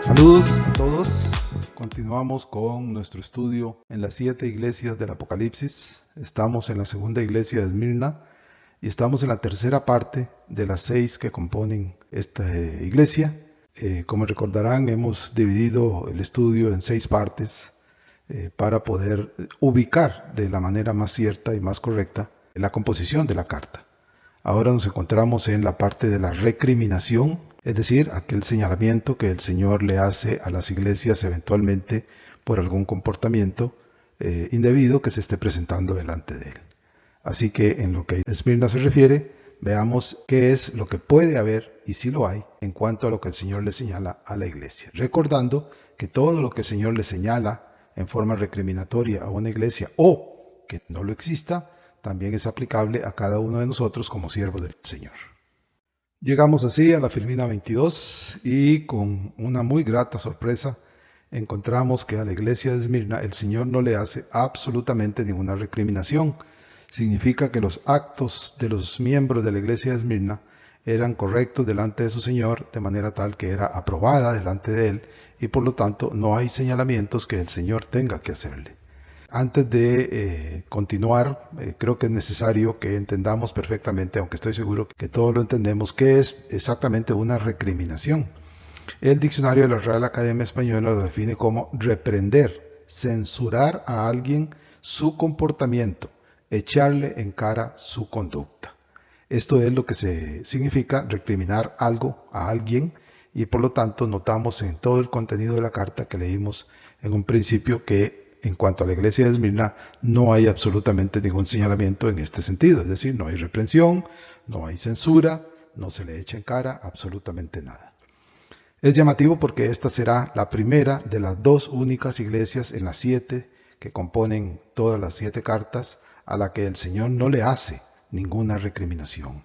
Saludos a todos. Continuamos con nuestro estudio en las 7 iglesias del Apocalipsis. Estamos en la segunda iglesia de Esmirna y estamos en la tercera parte de las 6 que componen esta iglesia. Como recordarán, hemos dividido el estudio en 6 partes para poder ubicar de la manera más cierta y más correcta la composición de la carta. Ahora nos encontramos en la parte de la recriminación, es decir, aquel señalamiento que el Señor le hace a las iglesias eventualmente por algún comportamiento indebido que se esté presentando delante de él. Así que en lo que a Esmirna se refiere, veamos qué es lo que puede haber, y si lo hay, en cuanto a lo que el Señor le señala a la iglesia. Recordando que todo lo que el Señor le señala en forma recriminatoria a una iglesia o que no lo exista, también es aplicable a cada uno de nosotros como siervos del Señor. Llegamos así a la Filmina 22 y con una muy grata sorpresa encontramos que a la iglesia de Esmirna el Señor no le hace absolutamente ninguna recriminación. Significa que los actos de los miembros de la iglesia de Esmirna eran correctos delante de su Señor, de manera tal que era aprobada delante de Él y por lo tanto no hay señalamientos que el Señor tenga que hacerle. Antes de continuar, creo que es necesario que entendamos perfectamente, aunque estoy seguro que todos lo entendemos, qué es exactamente una recriminación. El diccionario de la Real Academia Española lo define como reprender, censurar a alguien su comportamiento, echarle en cara su conducta. Esto es lo que significa recriminar algo a alguien y por lo tanto notamos en todo el contenido de la carta que leímos en un principio que en cuanto a la iglesia de Esmirna no hay absolutamente ningún señalamiento en este sentido, es decir, no hay reprensión, no hay censura, no se le echa en cara absolutamente nada. Es llamativo porque esta será la primera de las 2 únicas iglesias en las 7 que componen todas las 7 cartas a la que el Señor no le hace ninguna recriminación.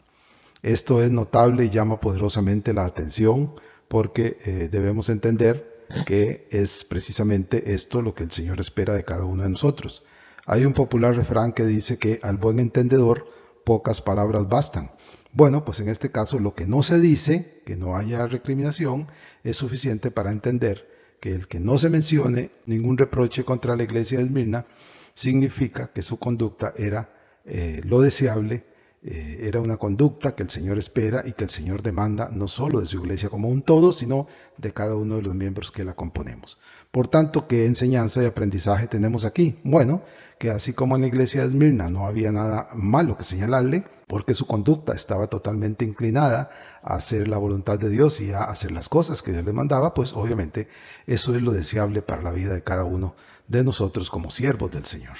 Esto es notable y llama poderosamente la atención porque debemos entender que es precisamente esto lo que el Señor espera de cada uno de nosotros. Hay un popular refrán que dice que al buen entendedor pocas palabras bastan. Bueno, pues en este caso lo que no se dice, que no haya recriminación, es suficiente para entender que el que no se mencione ningún reproche contra la iglesia de Esmirna significa que su conducta era lo deseable, era una conducta que el Señor espera y que el Señor demanda no solo de su iglesia como un todo, sino de cada uno de los miembros que la componemos. Por tanto, ¿qué enseñanza y aprendizaje tenemos aquí? Bueno, que así como en la iglesia de Esmirna no había nada malo que señalarle, porque su conducta estaba totalmente inclinada a hacer la voluntad de Dios y a hacer las cosas que Dios le mandaba, pues obviamente eso es lo deseable para la vida de cada uno de nosotros como siervos del Señor.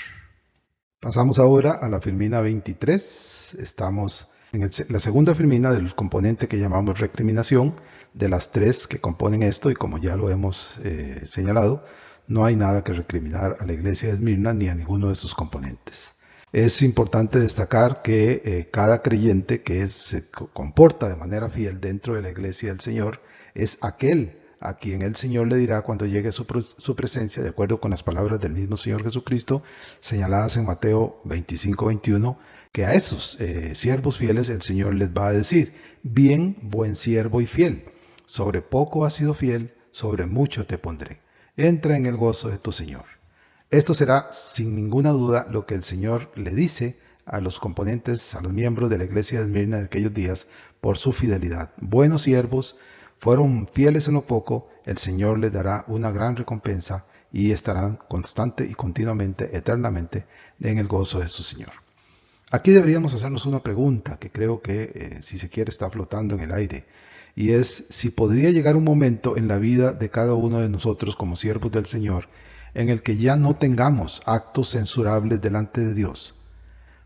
Pasamos ahora a la Filmina 23. Estamos en la segunda Filmina del componente que llamamos recriminación, de las 3 que componen esto, y como ya lo hemos señalado, no hay nada que recriminar a la iglesia de Esmirna ni a ninguno de sus componentes. Es importante destacar que cada creyente que se comporta de manera fiel dentro de la iglesia del Señor es aquel a quien el Señor le dirá cuando llegue a su presencia, de acuerdo con las palabras del mismo Señor Jesucristo, señaladas en Mateo 25-21, que a esos siervos fieles el Señor les va a decir: bien, buen siervo y fiel, sobre poco has sido fiel, sobre mucho te pondré. Entra en el gozo de tu Señor. Esto será sin ninguna duda lo que el Señor le dice a los componentes, a los miembros de la iglesia de Esmirna de aquellos días, por su fidelidad. Buenos siervos, fueron fieles en lo poco, el Señor les dará una gran recompensa y estarán constante y continuamente, eternamente, en el gozo de su Señor. Aquí deberíamos hacernos una pregunta que creo que, si se quiere, está flotando en el aire, y es si podría llegar un momento en la vida de cada uno de nosotros como siervos del Señor en el que ya no tengamos actos censurables delante de Dios.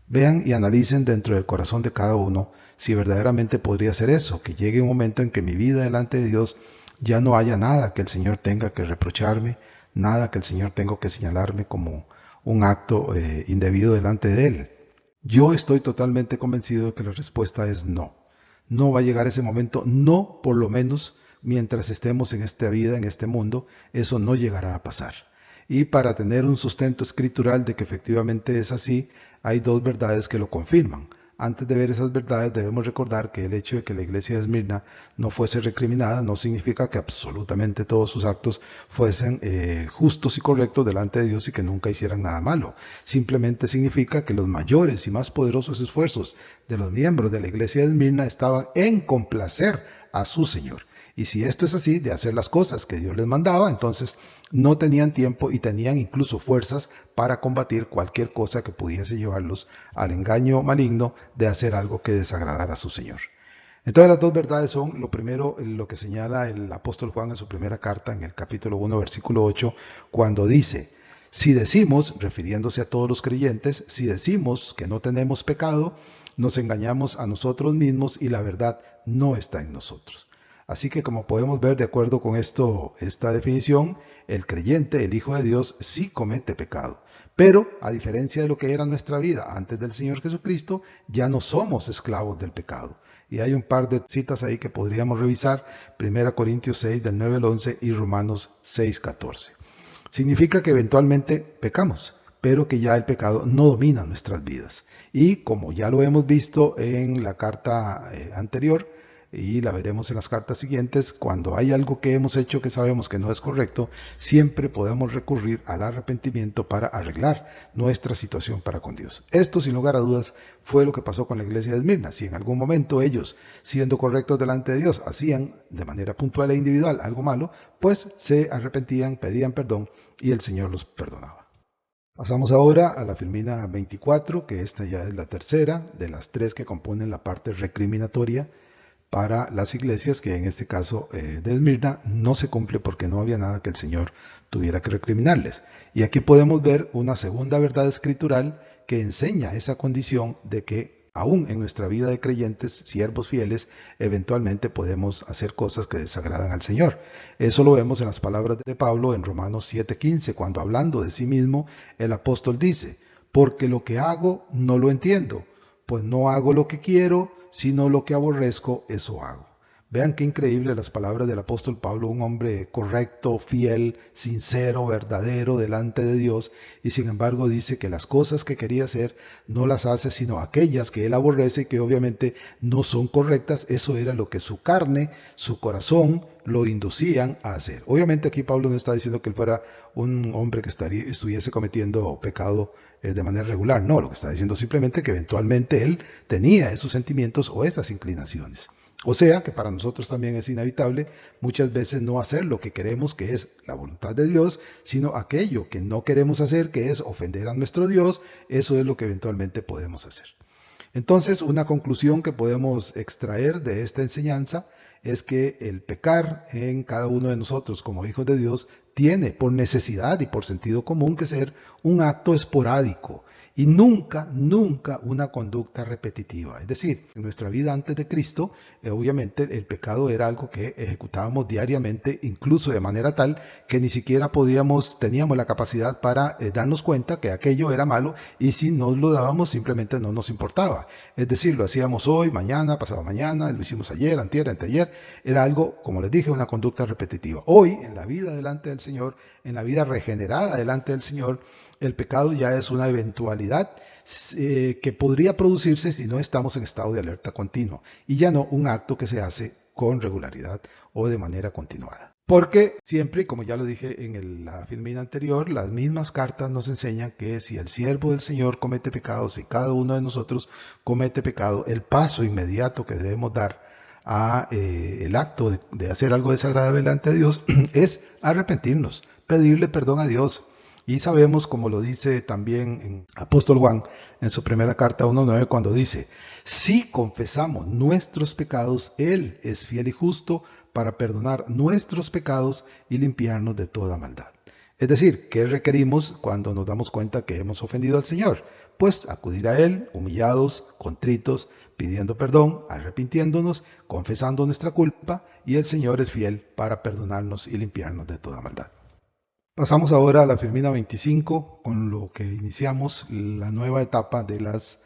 Vean y analicen dentro del corazón de cada uno si verdaderamente podría ser eso, que llegue un momento en que mi vida delante de Dios ya no haya nada que el Señor tenga que reprocharme, nada que el Señor tenga que señalarme como un acto indebido delante de Él. Yo estoy totalmente convencido de que la respuesta es no. No va a llegar ese momento, no, por lo menos mientras estemos en esta vida, en este mundo, eso no llegará a pasar. Y para tener un sustento escritural de que efectivamente es así, hay 2 verdades que lo confirman. Antes de ver esas verdades debemos recordar que el hecho de que la iglesia de Esmirna no fuese recriminada no significa que absolutamente todos sus actos fuesen justos y correctos delante de Dios y que nunca hicieran nada malo. Simplemente significa que los mayores y más poderosos esfuerzos de los miembros de la iglesia de Esmirna estaban en complacer a su Señor. Y si esto es así, de hacer las cosas que Dios les mandaba, entonces no tenían tiempo y tenían incluso fuerzas para combatir cualquier cosa que pudiese llevarlos al engaño maligno de hacer algo que desagradara a su Señor. Entonces las dos verdades son, lo primero, lo que señala el apóstol Juan en su primera carta, en el capítulo 1, versículo 8, cuando dice: si decimos, refiriéndose a todos los creyentes, si decimos que no tenemos pecado, nos engañamos a nosotros mismos y la verdad no está en nosotros. Así que, como podemos ver, de acuerdo con esta definición, el creyente, el Hijo de Dios, sí comete pecado. Pero, a diferencia de lo que era nuestra vida antes del Señor Jesucristo, ya no somos esclavos del pecado. Y hay un par de citas ahí que podríamos revisar: 1 Corintios 6, del 9 al 11, y Romanos 6, 14. Significa que eventualmente pecamos, pero que ya el pecado no domina nuestras vidas. Y como ya lo hemos visto en la carta anterior, y la veremos en las cartas siguientes, cuando hay algo que hemos hecho que sabemos que no es correcto, siempre podemos recurrir al arrepentimiento para arreglar nuestra situación para con Dios. Esto, sin lugar a dudas, fue lo que pasó con la iglesia de Esmirna. Si en algún momento ellos, siendo correctos delante de Dios, hacían de manera puntual e individual algo malo, pues se arrepentían, pedían perdón y el Señor los perdonaba. Pasamos ahora a la Filmina 24, que esta ya es la tercera de las tres que componen la parte recriminatoria para las iglesias, que en este caso de Esmirna no se cumple porque no había nada que el Señor tuviera que recriminarles. Y aquí podemos ver una segunda verdad escritural que enseña esa condición de que aún en nuestra vida de creyentes, siervos fieles, eventualmente podemos hacer cosas que desagradan al Señor. Eso lo vemos en las palabras de Pablo en Romanos 7:15, cuando hablando de sí mismo, el apóstol dice: porque lo que hago no lo entiendo, pues no hago lo que quiero, sino lo que aborrezco, eso hago. Vean qué increíble las palabras del apóstol Pablo, un hombre correcto, fiel, sincero, verdadero delante de Dios, y sin embargo dice que las cosas que quería hacer no las hace, sino aquellas que él aborrece, que obviamente no son correctas. Eso era lo que su carne, su corazón lo inducían a hacer. Obviamente aquí Pablo no está diciendo que él fuera un hombre que estuviese cometiendo pecado de manera regular. No, lo que está diciendo simplemente que eventualmente él tenía esos sentimientos o esas inclinaciones. O sea que para nosotros también es inevitable muchas veces no hacer lo que queremos, que es la voluntad de Dios, sino aquello que no queremos hacer, que es ofender a nuestro Dios. Eso es lo que eventualmente podemos hacer. Entonces, una conclusión que podemos extraer de esta enseñanza es que el pecar en cada uno de nosotros como hijos de Dios tiene por necesidad y por sentido común que ser un acto esporádico y nunca una conducta repetitiva. Es decir, en nuestra vida antes de Cristo, obviamente el pecado era algo que ejecutábamos diariamente, incluso de manera tal que ni siquiera teníamos la capacidad para darnos cuenta que aquello era malo, y si nos lo dábamos simplemente no nos importaba. Es decir, lo hacíamos hoy, mañana, pasado mañana, lo hicimos ayer, antier, anteayer. Era algo, como les dije, una conducta repetitiva. Hoy, en la vida delante del Señor, en la vida regenerada delante del Señor, el pecado ya es una eventualidad que podría producirse si no estamos en estado de alerta continuo, y ya no un acto que se hace con regularidad o de manera continuada. Porque siempre, como ya lo dije en la filmina anterior, las mismas cartas nos enseñan que si el siervo del Señor comete pecado, si cada uno de nosotros comete pecado, el paso inmediato que debemos dar a el acto de hacer algo desagradable delante de Dios es arrepentirnos, pedirle perdón a Dios. Y sabemos, como lo dice también en apóstol Juan en su primera carta 1:9, cuando dice: si confesamos nuestros pecados, Él es fiel y justo para perdonar nuestros pecados y limpiarnos de toda maldad. Es decir, ¿qué requerimos cuando nos damos cuenta que hemos ofendido al Señor? Pues acudir a Él, humillados, contritos, pidiendo perdón, arrepintiéndonos, confesando nuestra culpa, y el Señor es fiel para perdonarnos y limpiarnos de toda maldad. Pasamos ahora a la Filmina 25, con lo que iniciamos la nueva etapa de las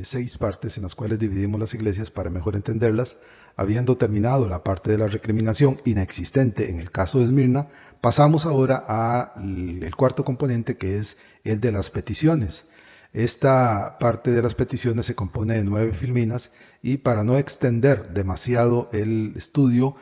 6 partes en las cuales dividimos las iglesias para mejor entenderlas. Habiendo terminado la parte de la recriminación inexistente en el caso de Esmirna, pasamos ahora al cuarto componente, que es el de las peticiones. Esta parte de las peticiones se compone de 9 filminas y para no extender demasiado el estudio,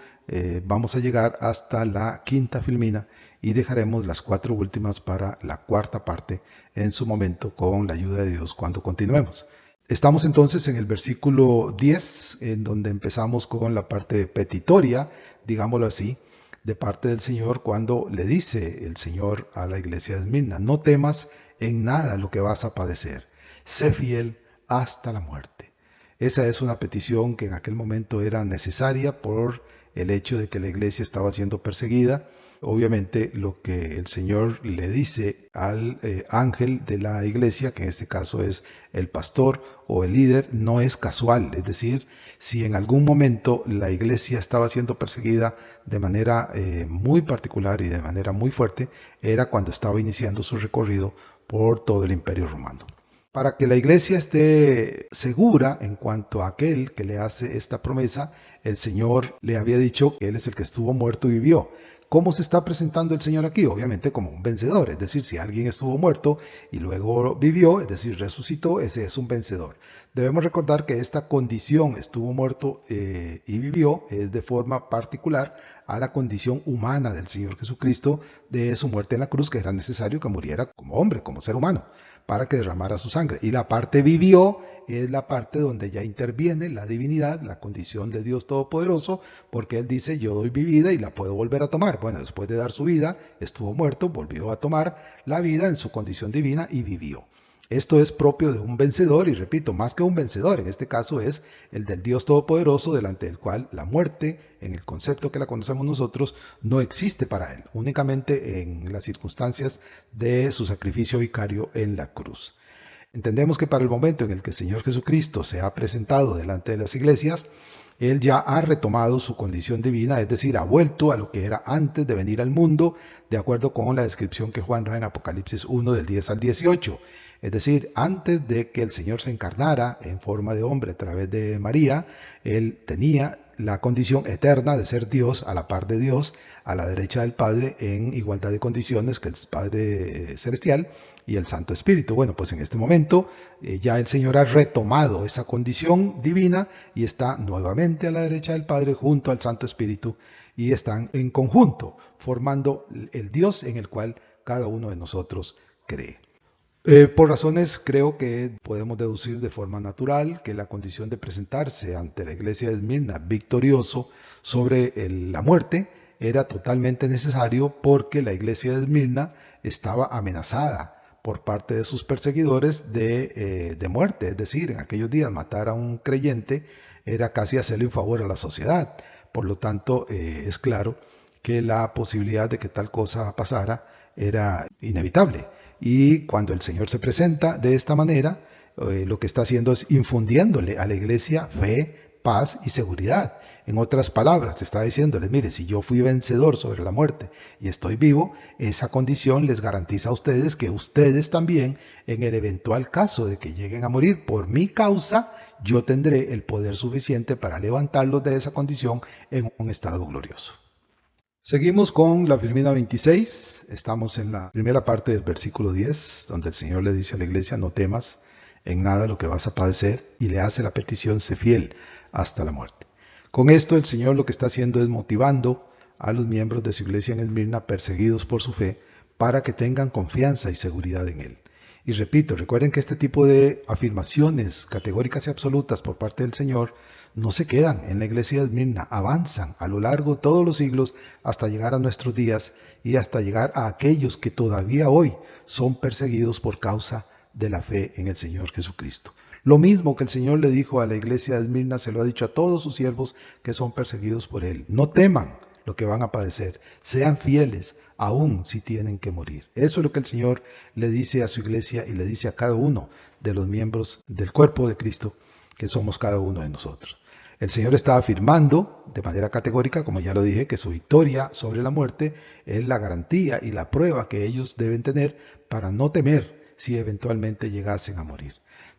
vamos a llegar hasta la quinta filmina y dejaremos las 4 últimas para la cuarta parte en su momento con la ayuda de Dios cuando continuemos. Estamos entonces en el versículo 10, en donde empezamos con la parte petitoria, digámoslo así, de parte del Señor cuando le dice el Señor a la iglesia de Esmirna: no temas en nada lo que vas a padecer, sé fiel hasta la muerte. Esa es una petición que en aquel momento era necesaria por el hecho de que la iglesia estaba siendo perseguida. Obviamente lo que el Señor le dice al ángel de la iglesia, que en este caso es el pastor o el líder, no es casual. Es decir, si en algún momento la iglesia estaba siendo perseguida de manera muy particular y de manera muy fuerte, era cuando estaba iniciando su recorrido por todo el Imperio Romano. Para que la iglesia esté segura en cuanto a aquel que le hace esta promesa, el Señor le había dicho que Él es el que estuvo muerto y vivió. ¿Cómo se está presentando el Señor aquí? Obviamente como un vencedor, es decir, si alguien estuvo muerto y luego vivió, es decir, resucitó, ese es un vencedor. Debemos recordar que esta condición, estuvo muerto y vivió, es de forma particular a la condición humana del Señor Jesucristo de su muerte en la cruz, que era necesario que muriera como hombre, como ser humano, para que derramara su sangre. Y la parte vivió es la parte donde ya interviene la divinidad, la condición de Dios Todopoderoso, porque Él dice: yo doy mi vida y la puedo volver a tomar. Bueno, después de dar su vida, estuvo muerto, volvió a tomar la vida en su condición divina y vivió. Esto es propio de un vencedor, y repito, más que un vencedor, en este caso es el del Dios Todopoderoso, delante del cual la muerte, en el concepto que la conocemos nosotros, no existe para él, únicamente en las circunstancias de su sacrificio vicario en la cruz. Entendemos que para el momento en el que el Señor Jesucristo se ha presentado delante de las iglesias, Él ya ha retomado su condición divina, es decir, ha vuelto a lo que era antes de venir al mundo, de acuerdo con la descripción que Juan da en Apocalipsis 1 del 10 al 18. Es decir, antes de que el Señor se encarnara en forma de hombre a través de María, Él tenía la condición eterna de ser Dios, a la par de Dios, a la derecha del Padre, en igualdad de condiciones que el Padre Celestial y el Santo Espíritu. Bueno, pues en este momento ya el Señor ha retomado esa condición divina y está nuevamente a la derecha del Padre junto al Santo Espíritu, y están en conjunto formando el Dios en el cual cada uno de nosotros cree. Por razones, creo que podemos deducir de forma natural que la condición de presentarse ante la iglesia de Esmirna victorioso sobre la muerte era totalmente necesario, porque la iglesia de Esmirna estaba amenazada por parte de sus perseguidores de muerte. Es decir, en aquellos días matar a un creyente era casi hacerle un favor a la sociedad. Por lo tanto, es claro que la posibilidad de que tal cosa pasara era inevitable. Y cuando el Señor se presenta de esta manera, lo que está haciendo es infundiéndole a la iglesia fe, paz y seguridad. En otras palabras, está diciéndoles: mire, si yo fui vencedor sobre la muerte y estoy vivo, esa condición les garantiza a ustedes que ustedes también, en el eventual caso de que lleguen a morir por mi causa, yo tendré el poder suficiente para levantarlos de esa condición en un estado glorioso. Seguimos con la filmina 26, estamos en la primera parte del versículo 10, donde el Señor le dice a la iglesia: no temas en nada lo que vas a padecer, y le hace la petición: sé fiel hasta la muerte. Con esto el Señor lo que está haciendo es motivando a los miembros de su iglesia en Esmirna perseguidos por su fe, para que tengan confianza y seguridad en Él. Y repito, recuerden que este tipo de afirmaciones categóricas y absolutas por parte del Señor no se quedan en la iglesia de Esmirna, avanzan a lo largo de todos los siglos hasta llegar a nuestros días y hasta llegar a aquellos que todavía hoy son perseguidos por causa de la fe en el Señor Jesucristo. Lo mismo que el Señor le dijo a la iglesia de Esmirna, se lo ha dicho a todos sus siervos que son perseguidos por Él: no teman lo que van a padecer, sean fieles aún si tienen que morir. Eso es lo que el Señor le dice a su iglesia y le dice a cada uno de los miembros del cuerpo de Cristo, que somos cada uno de nosotros. El Señor está afirmando de manera categórica, como ya lo dije, que su victoria sobre la muerte es la garantía y la prueba que ellos deben tener para no temer si eventualmente llegasen a morir.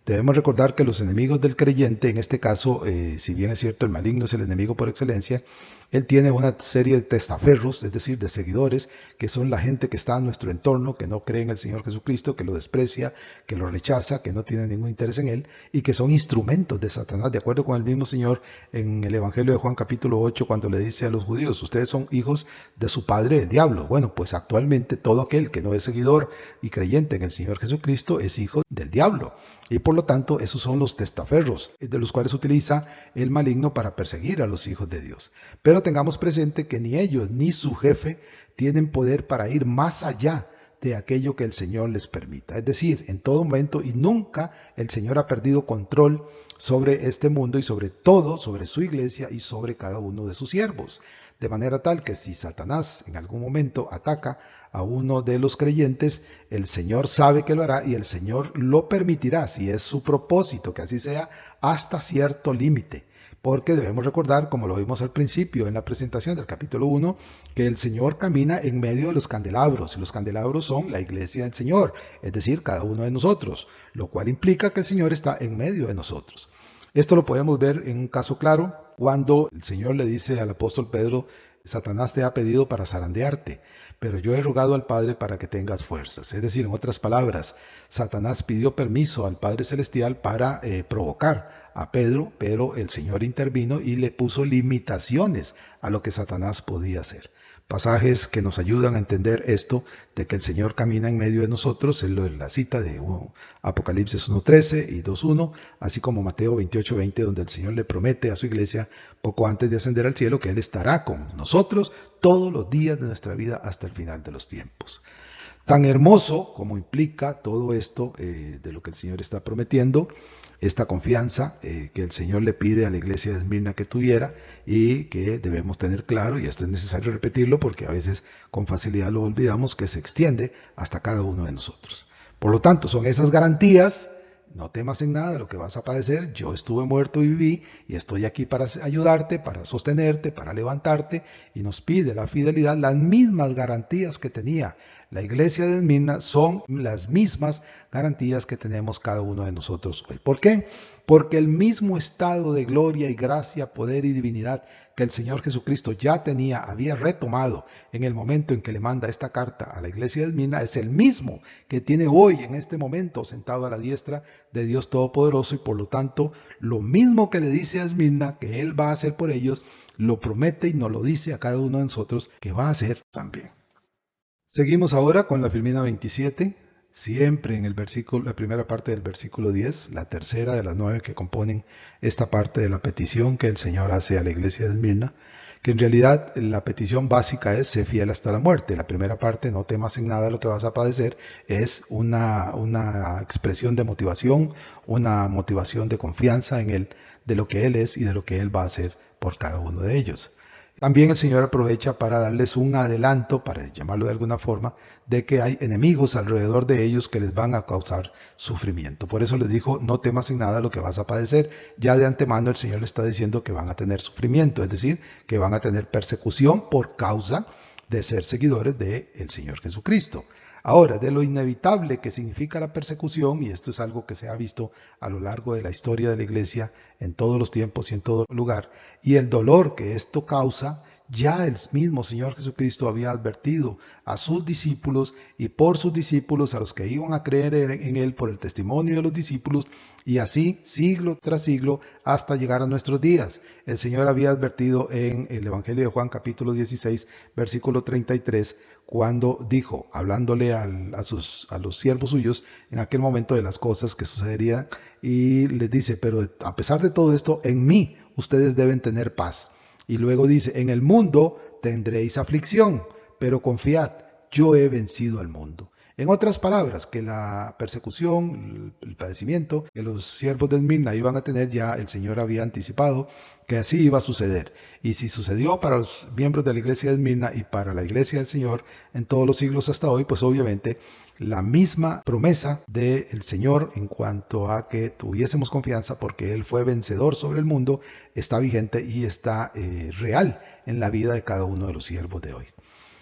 Debemos recordar que los enemigos del creyente, en este caso, si bien es cierto el maligno es el enemigo por excelencia, él tiene una serie de testaferros, es decir, de seguidores, que son la gente que está en nuestro entorno, que no cree en el Señor Jesucristo, que lo desprecia, que lo rechaza, que no tiene ningún interés en él, y que son instrumentos de Satanás, de acuerdo con el mismo Señor en el Evangelio de Juan capítulo 8, cuando le dice a los judíos, ustedes son hijos de su padre el diablo. Bueno, pues actualmente todo aquel que no es seguidor y creyente en el Señor Jesucristo es hijo del diablo. Y por lo tanto, esos son los testaferros de los cuales utiliza el maligno para perseguir a los hijos de Dios. Pero tengamos presente que ni ellos ni su jefe tienen poder para ir más allá de aquello que el Señor les permita. Es decir, en todo momento y nunca el Señor ha perdido control sobre este mundo y sobre todo, sobre su iglesia y sobre cada uno de sus siervos. De manera tal que si Satanás en algún momento ataca a uno de los creyentes, el Señor sabe que lo hará y el Señor lo permitirá, si es su propósito que así sea, hasta cierto límite. Porque debemos recordar, como lo vimos al principio en la presentación del capítulo 1, que el Señor camina en medio de los candelabros, y los candelabros son la iglesia del Señor, es decir, cada uno de nosotros, lo cual implica que el Señor está en medio de nosotros. Esto lo podemos ver en un caso claro, cuando el Señor le dice al apóstol Pedro, Satanás te ha pedido para zarandearte, pero yo he rogado al Padre para que tengas fuerzas. Es decir, en otras palabras, Satanás pidió permiso al Padre Celestial para provocar a Pedro, pero el Señor intervino y le puso limitaciones a lo que Satanás podía hacer. Pasajes que nos ayudan a entender esto de que el Señor camina en medio de nosotros, es la cita de Apocalipsis 1:13 y 2:1, así como Mateo 28:20, donde el Señor le promete a su iglesia poco antes de ascender al cielo que Él estará con nosotros todos los días de nuestra vida hasta el final de los tiempos. Tan hermoso como implica todo esto de lo que el Señor está prometiendo, esta confianza que el Señor le pide a la iglesia de Esmirna que tuviera y que debemos tener claro, y esto es necesario repetirlo porque a veces con facilidad lo olvidamos, que se extiende hasta cada uno de nosotros. Por lo tanto, son esas garantías. No temas en nada de lo que vas a padecer. Yo estuve muerto y viví y estoy aquí para ayudarte, para sostenerte, para levantarte. Y nos pide la fidelidad. Las mismas garantías que tenía la iglesia de Esmirna son las mismas garantías que tenemos cada uno de nosotros hoy. ¿Por qué? Porque el mismo estado de gloria y gracia, poder y divinidad que el Señor Jesucristo ya tenía, había retomado en el momento en que le manda esta carta a la iglesia de Esmirna, es el mismo que tiene hoy en este momento sentado a la diestra de Dios Todopoderoso, y por lo tanto lo mismo que le dice a Esmirna que Él va a hacer por ellos, lo promete y nos lo dice a cada uno de nosotros que va a hacer también. Seguimos ahora con la Filmina 27, siempre en el versículo, la primera parte del versículo 10, la tercera de las 9 que componen esta parte de la petición que el Señor hace a la iglesia de Esmirna, que en realidad la petición básica es ser fiel hasta la muerte. La primera parte, no temas en nada lo que vas a padecer, es una expresión de motivación, una motivación de confianza en Él, de lo que Él es y de lo que Él va a hacer por cada uno de ellos. También el Señor aprovecha para darles un adelanto, para llamarlo de alguna forma, de que hay enemigos alrededor de ellos que les van a causar sufrimiento. Por eso les dijo, no temas en nada lo que vas a padecer. Ya de antemano el Señor le está diciendo que van a tener sufrimiento, es decir, que van a tener persecución por causa de ser seguidores del Señor Jesucristo. Ahora, de lo inevitable que significa la persecución, y esto es algo que se ha visto a lo largo de la historia de la iglesia en todos los tiempos y en todo lugar, y el dolor que esto causa, ya el mismo Señor Jesucristo había advertido a sus discípulos y por sus discípulos, a los que iban a creer en Él por el testimonio de los discípulos, y así siglo tras siglo hasta llegar a nuestros días. El Señor había advertido en el Evangelio de Juan capítulo 16, versículo 33, cuando dijo, hablándole a los siervos suyos en aquel momento de las cosas que sucederían, y les dice, pero a pesar de todo esto, en mí ustedes deben tener paz. Y luego dice, en el mundo tendréis aflicción, pero confiad, yo he vencido al mundo. En otras palabras, que la persecución, el padecimiento que los siervos de Esmirna iban a tener, ya el Señor había anticipado que así iba a suceder. Y si sucedió para los miembros de la iglesia de Esmirna y para la iglesia del Señor en todos los siglos hasta hoy, pues obviamente la misma promesa del Señor en cuanto a que tuviésemos confianza porque Él fue vencedor sobre el mundo, está vigente y está real en la vida de cada uno de los siervos de hoy.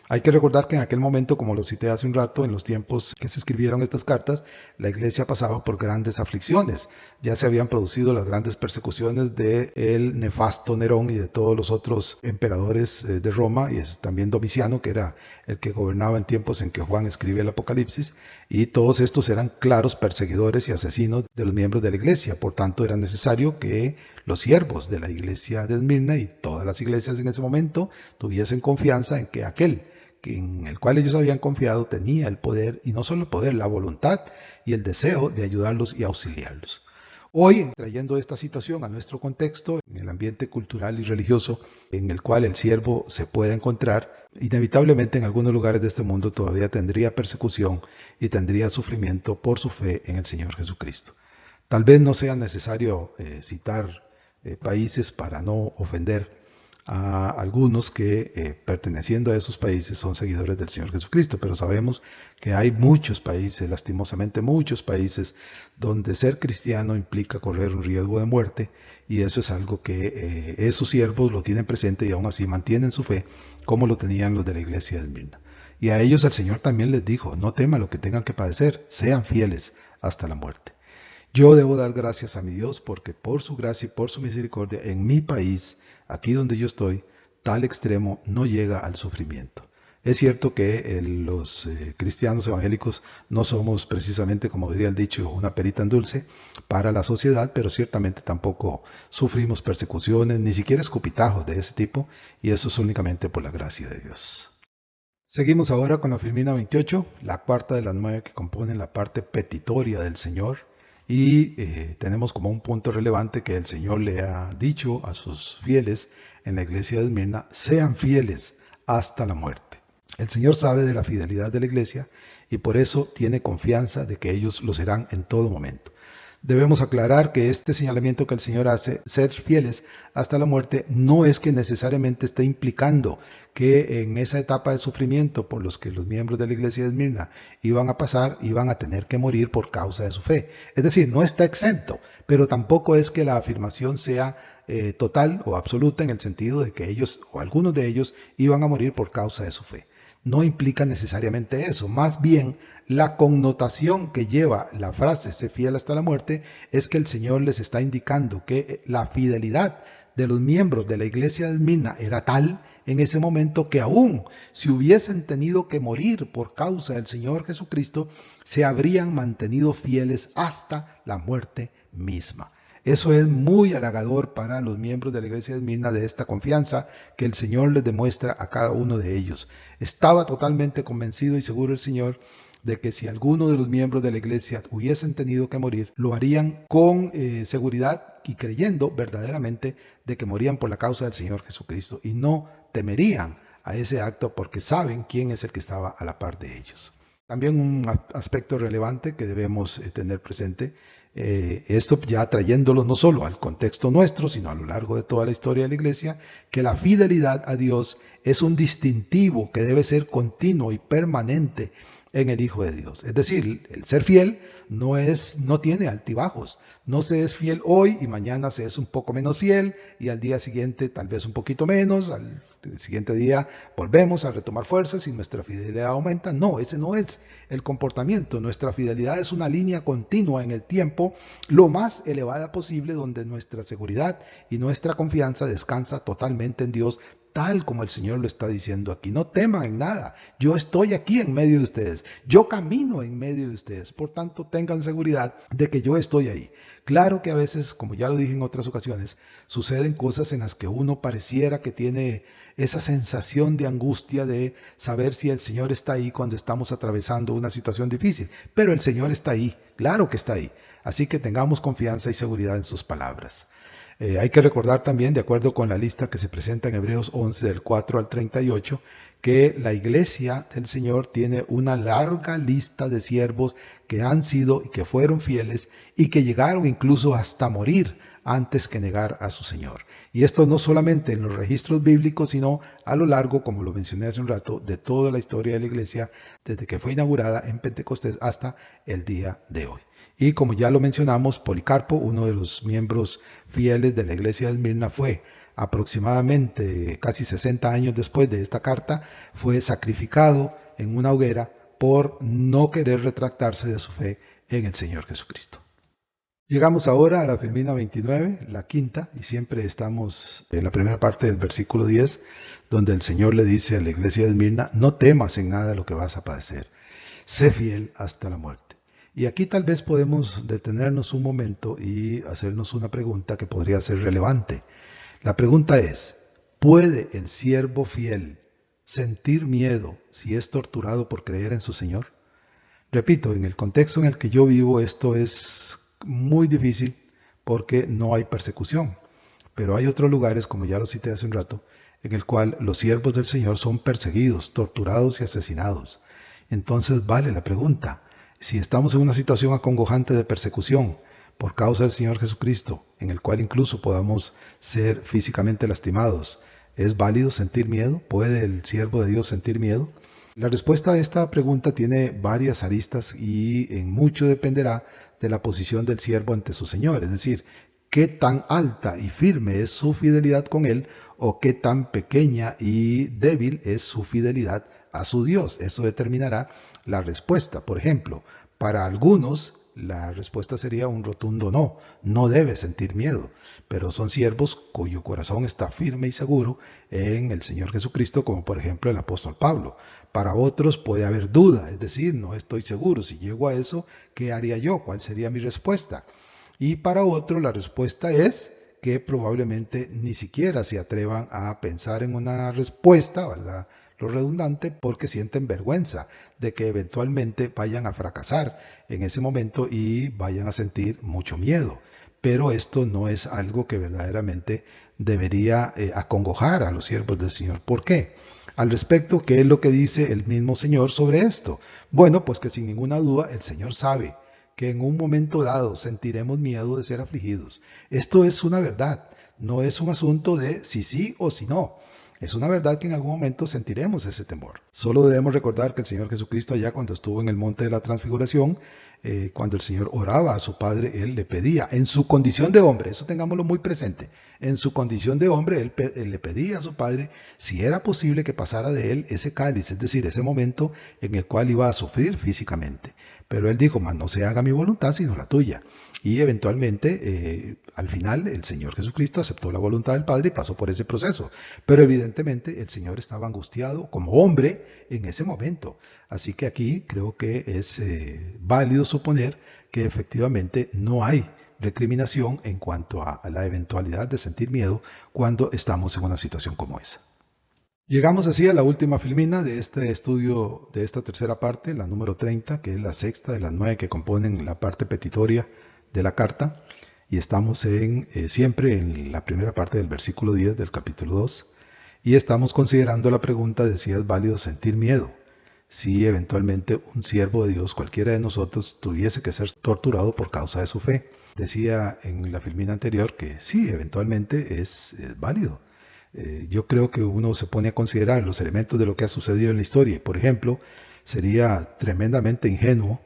Hay que recordar que en aquel momento, como lo cité hace un rato, en los tiempos que se escribieron estas cartas, la iglesia pasaba por grandes aflicciones. Ya se habían producido las grandes persecuciones del nefasto Nerón y de todos los otros emperadores de Roma, y también Domiciano, que era el que gobernaba en tiempos en que Juan escribe el Apocalipsis, y todos estos eran claros perseguidores y asesinos de los miembros de la iglesia. Por tanto, era necesario que los siervos de la iglesia de Esmirna y todas las iglesias en ese momento tuviesen confianza en que aquel en el cual ellos habían confiado tenía el poder, y no solo el poder, la voluntad y el deseo de ayudarlos y auxiliarlos. Hoy, trayendo esta situación a nuestro contexto, en el ambiente cultural y religioso en el cual el siervo se puede encontrar, inevitablemente en algunos lugares de este mundo todavía tendría persecución y tendría sufrimiento por su fe en el Señor Jesucristo. Tal vez no sea necesario citar países para no ofender a algunos que perteneciendo a esos países son seguidores del Señor Jesucristo, pero sabemos que hay muchos países, lastimosamente muchos países, donde ser cristiano implica correr un riesgo de muerte, y eso es algo que esos siervos lo tienen presente y aún así mantienen su fe como lo tenían los de la iglesia de Esmirna. Y a ellos el Señor también les dijo: no teman lo que tengan que padecer, sean fieles hasta la muerte. Yo debo dar gracias a mi Dios porque por su gracia y por su misericordia en mi país, aquí donde yo estoy, tal extremo no llega al sufrimiento. Es cierto que los cristianos evangélicos no somos precisamente, como diría el dicho, una perita en dulce para la sociedad, pero ciertamente tampoco sufrimos persecuciones, ni siquiera escupitajos de ese tipo, y eso es únicamente por la gracia de Dios. Seguimos ahora con la Filmina 28, la cuarta de las 9 que componen la parte petitoria del Señor. Y tenemos como un punto relevante que el Señor le ha dicho a sus fieles en la iglesia de Esmirna: sean fieles hasta la muerte. El Señor sabe de la fidelidad de la iglesia y por eso tiene confianza de que ellos lo serán en todo momento. Debemos aclarar que este señalamiento que el Señor hace, ser fieles hasta la muerte, no es que necesariamente esté implicando que en esa etapa de sufrimiento por los que los miembros de la iglesia de Esmirna iban a pasar, iban a tener que morir por causa de su fe. Es decir, no está exento, pero tampoco es que la afirmación sea total o absoluta en el sentido de que ellos o algunos de ellos iban a morir por causa de su fe. No implica necesariamente eso. Más bien, la connotación que lleva la frase "sé fiel hasta la muerte" es que el Señor les está indicando que la fidelidad de los miembros de la iglesia de Esmirna era tal en ese momento que aún si hubiesen tenido que morir por causa del Señor Jesucristo, se habrían mantenido fieles hasta la muerte misma. Eso es muy halagador para los miembros de la iglesia de Esmirna, de esta confianza que el Señor les demuestra a cada uno de ellos. Estaba totalmente convencido y seguro el Señor de que si alguno de los miembros de la iglesia hubiesen tenido que morir, lo harían con seguridad y creyendo verdaderamente de que morían por la causa del Señor Jesucristo, y no temerían a ese acto porque saben quién es el que estaba a la par de ellos. También un aspecto relevante que debemos tener presente, esto ya trayéndolo no solo al contexto nuestro, sino a lo largo de toda la historia de la iglesia, que la fidelidad a Dios es un distintivo que debe ser continuo y permanente en el Hijo de Dios. Es decir, el ser fiel no tiene altibajos. No se es fiel hoy y mañana se es un poco menos fiel y al día siguiente tal vez un poquito menos, al siguiente día volvemos a retomar fuerzas y nuestra fidelidad aumenta. No, ese no es el comportamiento. Nuestra fidelidad es una línea continua en el tiempo, lo más elevada posible, donde nuestra seguridad y nuestra confianza descansa totalmente en Dios, tal como el Señor lo está diciendo aquí. No teman en nada, yo estoy aquí en medio de ustedes, yo camino en medio de ustedes, por tanto tengan seguridad de que yo estoy ahí. Claro que a veces, como ya lo dije en otras ocasiones, suceden cosas en las que uno pareciera que tiene esa sensación de angustia de saber si el Señor está ahí cuando estamos atravesando una situación difícil, pero el Señor está ahí, claro que está ahí, así que tengamos confianza y seguridad en sus palabras. Hay que recordar también, de acuerdo con la lista que se presenta en Hebreos 11 del 4 al 38, que la iglesia del Señor tiene una larga lista de siervos que han sido y que fueron fieles y que llegaron incluso hasta morir antes que negar a su Señor. Y esto no solamente en los registros bíblicos, sino a lo largo, como lo mencioné hace un rato, de toda la historia de la iglesia, desde que fue inaugurada en Pentecostés hasta el día de hoy. Y como ya lo mencionamos, Policarpo, uno de los miembros fieles de la iglesia de Esmirna, fue aproximadamente casi 60 años después de esta carta, fue sacrificado en una hoguera por no querer retractarse de su fe en el Señor Jesucristo. Llegamos ahora a la Filmina 29, la quinta, y siempre estamos en la primera parte del versículo 10, donde el Señor le dice a la iglesia de Esmirna: no temas en nada lo que vas a padecer, sé fiel hasta la muerte. Y aquí tal vez podemos detenernos un momento y hacernos una pregunta que podría ser relevante. La pregunta es: ¿puede el siervo fiel sentir miedo si es torturado por creer en su Señor? Repito, en el contexto en el que yo vivo esto es muy difícil porque no hay persecución. Pero hay otros lugares, como ya lo cité hace un rato, en el cual los siervos del Señor son perseguidos, torturados y asesinados. Entonces vale la pregunta: si estamos en una situación acongojante de persecución por causa del Señor Jesucristo, en el cual incluso podamos ser físicamente lastimados, ¿es válido sentir miedo? ¿Puede el siervo de Dios sentir miedo? La respuesta a esta pregunta tiene varias aristas y en mucho dependerá de la posición del siervo ante su Señor, es decir, qué tan alta y firme es su fidelidad con Él o qué tan pequeña y débil es su fidelidad a su Dios. Eso determinará la respuesta. Por ejemplo, para algunos la respuesta sería un rotundo no, no debe sentir miedo, pero son siervos cuyo corazón está firme y seguro en el Señor Jesucristo, como por ejemplo el apóstol Pablo. Para otros puede haber duda, es decir, no estoy seguro, si llego a eso, ¿qué haría yo? ¿Cuál sería mi respuesta? Y para otro la respuesta es que probablemente ni siquiera se atrevan a pensar en una respuesta, ¿verdad?, lo redundante, porque sienten vergüenza de que eventualmente vayan a fracasar en ese momento y vayan a sentir mucho miedo. Pero esto no es algo que verdaderamente debería acongojar a los siervos del Señor. ¿Por qué? Al respecto, ¿qué es lo que dice el mismo Señor sobre esto? Bueno, pues que sin ninguna duda el Señor sabe que en un momento dado sentiremos miedo de ser afligidos. Esto es una verdad, no es un asunto de si sí o si no. Es una verdad que en algún momento sentiremos ese temor. Solo debemos recordar que el Señor Jesucristo, allá cuando estuvo en el monte de la transfiguración, cuando el Señor oraba a su Padre, Él le pedía, en su condición de hombre, eso tengámoslo muy presente, en su condición de hombre, él le pedía a su Padre si era posible que pasara de Él ese cáliz, es decir, ese momento en el cual iba a sufrir físicamente. Pero Él dijo: mas no se haga mi voluntad sino la tuya. Y eventualmente, al final, el Señor Jesucristo aceptó la voluntad del Padre y pasó por ese proceso. Pero evidentemente el Señor estaba angustiado como hombre en ese momento. Así que aquí creo que es válido suponer que efectivamente no hay recriminación en cuanto a la eventualidad de sentir miedo cuando estamos en una situación como esa. Llegamos así a la última filmina de este estudio, de esta tercera parte, la número 30, que es la sexta de las 9 que componen la parte petitoria de la carta, y estamos siempre en la primera parte del versículo 10 del capítulo 2, y estamos considerando la pregunta de si es válido sentir miedo, si eventualmente un siervo de Dios, cualquiera de nosotros, tuviese que ser torturado por causa de su fe. Decía en la filmina anterior que sí, eventualmente es válido. Yo creo que uno se pone a considerar los elementos de lo que ha sucedido en la historia. Por ejemplo, sería tremendamente ingenuo,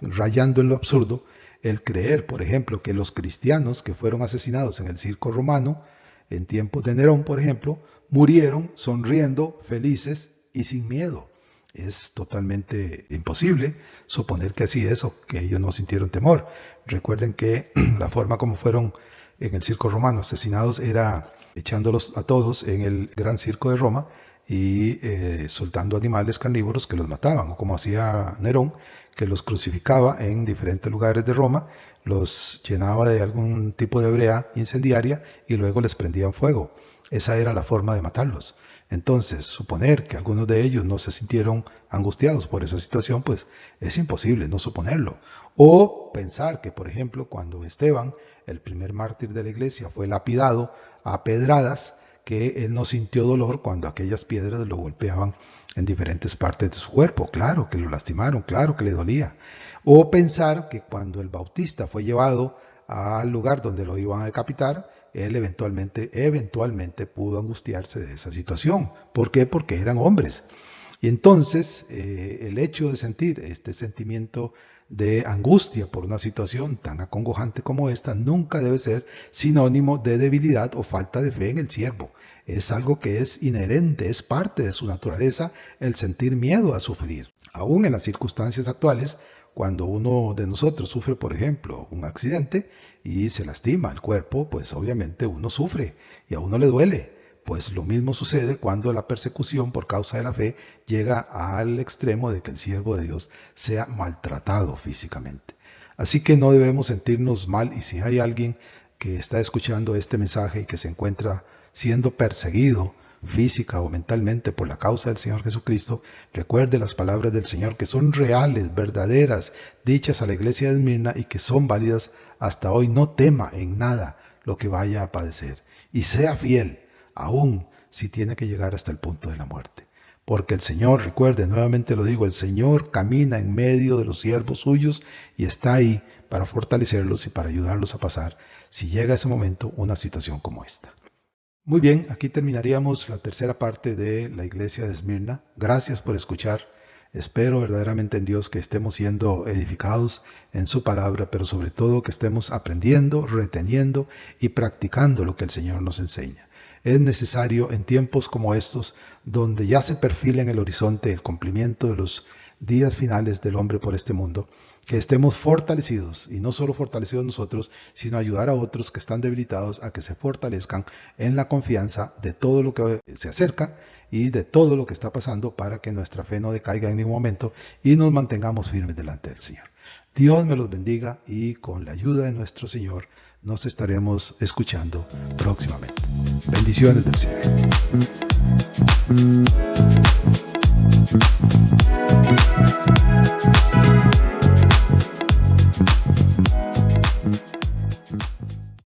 rayando en lo absurdo, el creer, por ejemplo, que los cristianos que fueron asesinados en el circo romano, en tiempos de Nerón, por ejemplo, murieron sonriendo, felices y sin miedo. Es totalmente imposible suponer que así es o que ellos no sintieron temor. Recuerden que la forma como fueron en el circo romano asesinados era echándolos a todos en el gran circo de Roma y soltando animales carnívoros que los mataban, o como hacía Nerón, que los crucificaba en diferentes lugares de Roma, los llenaba de algún tipo de brea incendiaria y luego les prendían fuego. Esa era la forma de matarlos. Entonces, suponer que algunos de ellos no se sintieron angustiados por esa situación, pues es imposible no suponerlo. O pensar que, por ejemplo, cuando Esteban, el primer mártir de la iglesia, fue lapidado a pedradas, que él no sintió dolor cuando aquellas piedras lo golpeaban en diferentes partes de su cuerpo. Claro que lo lastimaron, claro que le dolía. O pensar que cuando el Bautista fue llevado al lugar donde lo iban a decapitar, él eventualmente pudo angustiarse de esa situación. ¿Por qué? Porque eran hombres. Y entonces el hecho de sentir este sentimiento de angustia por una situación tan acongojante como esta nunca debe ser sinónimo de debilidad o falta de fe en el siervo. Es algo que es inherente, es parte de su naturaleza el sentir miedo a sufrir. Aún en las circunstancias actuales, cuando uno de nosotros sufre, por ejemplo, un accidente y se lastima el cuerpo, pues obviamente uno sufre y a uno le duele. Pues lo mismo sucede cuando la persecución por causa de la fe llega al extremo de que el siervo de Dios sea maltratado físicamente. Así que no debemos sentirnos mal, y si hay alguien que está escuchando este mensaje y que se encuentra siendo perseguido física o mentalmente por la causa del Señor Jesucristo, recuerde las palabras del Señor que son reales, verdaderas, dichas a la iglesia de Esmirna y que son válidas hasta hoy. No tema en nada lo que vaya a padecer y sea fiel, aún si tiene que llegar hasta el punto de la muerte. Porque el Señor, recuerde, nuevamente lo digo, el Señor camina en medio de los siervos suyos y está ahí para fortalecerlos y para ayudarlos a pasar, si llega ese momento, una situación como esta. Muy bien, aquí terminaríamos la tercera parte de la iglesia de Esmirna. Gracias por escuchar. Espero verdaderamente en Dios que estemos siendo edificados en su palabra, pero sobre todo que estemos aprendiendo, reteniendo y practicando lo que el Señor nos enseña. Es necesario en tiempos como estos, donde ya se perfila en el horizonte el cumplimiento de los días finales del hombre por este mundo, que estemos fortalecidos, y no solo fortalecidos nosotros, sino ayudar a otros que están debilitados a que se fortalezcan en la confianza de todo lo que se acerca y de todo lo que está pasando, para que nuestra fe no decaiga en ningún momento y nos mantengamos firmes delante del Señor. Dios me los bendiga, y con la ayuda de nuestro Señor nos estaremos escuchando próximamente. Bendiciones del Señor.